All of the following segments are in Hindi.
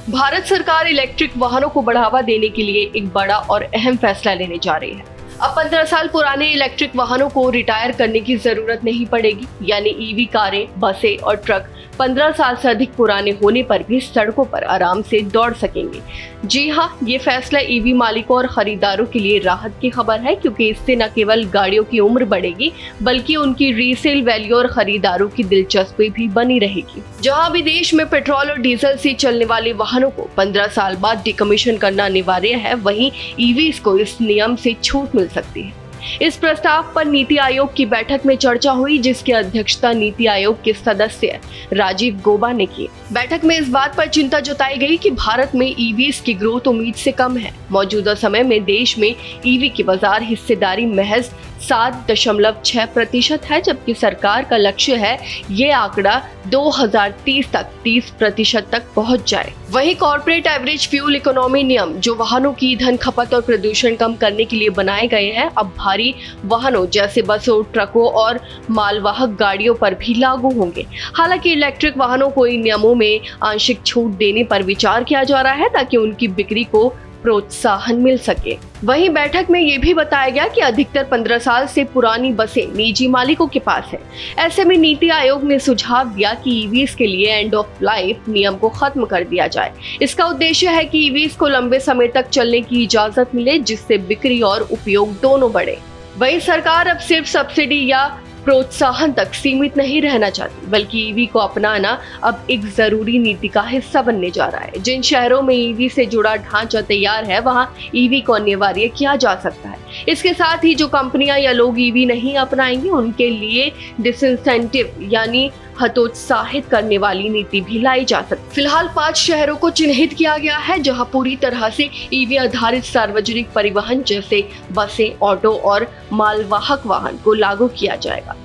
भारत सरकार इलेक्ट्रिक वाहनों को बढ़ावा देने के लिए एक बड़ा और अहम फैसला लेने जा रही है। अब 15 साल पुराने इलेक्ट्रिक वाहनों को रिटायर करने की जरूरत नहीं पड़ेगी, यानी ईवी कारें, बसें और ट्रक 15 साल से अधिक पुराने होने पर भी सड़कों पर आराम से दौड़ सकेंगे। जी हाँ, ये फैसला ईवी मालिकों और खरीदारों के लिए राहत की खबर है, क्योंकि इससे न केवल गाड़ियों की उम्र बढ़ेगी बल्कि उनकी रीसेल वैल्यू और खरीदारों की दिलचस्पी भी बनी रहेगी। जहां भी देश में पेट्रोल और डीजल से चलने वाले वाहनों को 15 साल बाद डिकमीशन करना अनिवार्य है, वहीं ईवीज को इस नियम से छूट मिल सकती है। इस प्रस्ताव पर नीति आयोग की बैठक में चर्चा हुई, जिसकी अध्यक्षता नीति आयोग के सदस्य राजीव गौबा ने की। बैठक में इस बात पर चिंता जताई गई कि भारत में ईवीज की ग्रोथ उम्मीद से कम है। मौजूदा समय में देश में ईवी की बाजार हिस्सेदारी महज 7.6% है, जबकि सरकार का लक्ष्य है ये आंकड़ा 2030 तक 30% तक पहुंच जाए। वहीं कॉर्पोरेट एवरेज फ्यूल इकोनॉमी नियम, जो वाहनों की ईंधन खपत और प्रदूषण कम करने के लिए बनाए गए हैं, अब भारी वाहनों जैसे बसों, ट्रकों और मालवाहक गाड़ियों पर भी लागू होंगे। हालांकि इलेक्ट्रिक वाहनों को इन नियमों में आंशिक छूट देने पर विचार किया जा रहा है, ताकि उनकी बिक्री को प्रोत्साहन मिल सके। वहीं बैठक में ये भी बताया गया कि अधिकतर 15 साल से पुरानी बसें निजी मालिकों के पास है। ऐसे में नीति आयोग ने सुझाव दिया कि ईवीज के लिए एंड ऑफ लाइफ नियम को खत्म कर दिया जाए। इसका उद्देश्य है कि ईवीज को लंबे समय तक चलने की इजाजत मिले, जिससे बिक्री और उपयोग दोनों बढ़े। वहीं सरकार अब सिर्फ सब्सिडी या प्रोत्साहन तक सीमित नहीं रहना चाहती, बल्कि ईवी को अपनाना अब एक जरूरी नीति का हिस्सा बनने जा रहा है। जिन शहरों में ईवी से जुड़ा ढांचा तैयार है, वहां ईवी को अनिवार्य किया जा सकता है। इसके साथ ही जो कंपनियां या लोग ईवी नहीं अपनाएंगे, उनके लिए डिसइंसेंटिव यानी हतोत्साहित करने वाली नीति भी लाई जा सकती है। फिलहाल 5 शहरों को चिन्हित किया गया है, जहां पूरी तरह से ईवी आधारित सार्वजनिक परिवहन जैसे बसें, ऑटो और मालवाहक वाहन को लागू किया जाएगा।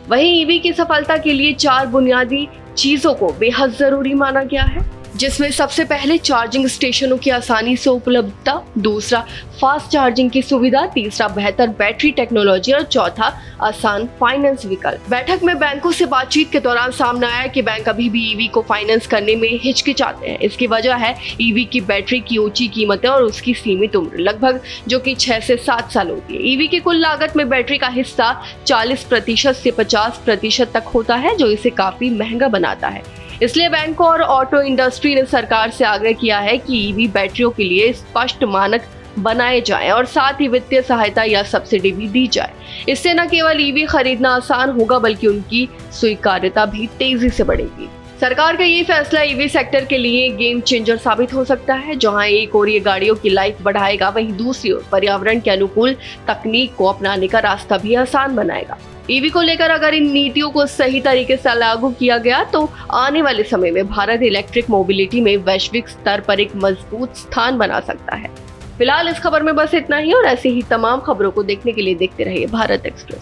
वहीं ईवी की सफलता के लिए 4 बुनियादी चीजों को बेहद जरूरी माना गया है, जिसमें सबसे पहले चार्जिंग स्टेशनों की आसानी से उपलब्धता, दूसरा फास्ट चार्जिंग की सुविधा, तीसरा बेहतर बैटरी टेक्नोलॉजी और चौथा आसान फाइनेंस विकल्प। बैठक में बैंकों से बातचीत के दौरान सामने आया कि बैंक अभी भी ईवी को फाइनेंस करने में हिचकिचाते हैं। इसकी वजह है ईवी की बैटरी की ऊंची कीमतें और उसकी सीमित उम्र, लगभग जो कि 6 से 7 साल होती है। ईवी की कुल लागत में बैटरी का हिस्सा 40% से 50% तक होता है, जो इसे काफी महंगा बनाता है। इसलिए बैंकों और ऑटो इंडस्ट्री ने सरकार से आग्रह किया है कि ईवी बैटरियों के लिए स्पष्ट मानक बनाए जाएं और साथ ही वित्तीय सहायता या सब्सिडी भी दी जाए। इससे न केवल ईवी खरीदना आसान होगा, बल्कि उनकी स्वीकार्यता भी तेजी से बढ़ेगी। सरकार का ये फैसला ईवी सेक्टर के लिए गेम चेंजर साबित हो सकता है। जहां एक ओर ये गाड़ियों की लाइफ बढ़ाएगा, वहीं दूसरी ओर पर्यावरण के अनुकूल तकनीक को अपनाने का रास्ता भी आसान बनाएगा। ईवी को लेकर अगर इन नीतियों को सही तरीके से लागू किया गया, तो आने वाले समय में भारत इलेक्ट्रिक मोबिलिटी में वैश्विक स्तर पर एक मजबूत स्थान बना सकता है। फिलहाल इस खबर में बस इतना ही, और ऐसी ही तमाम खबरों को देखने के लिए देखते रहिए भारत एक्सप्रेस।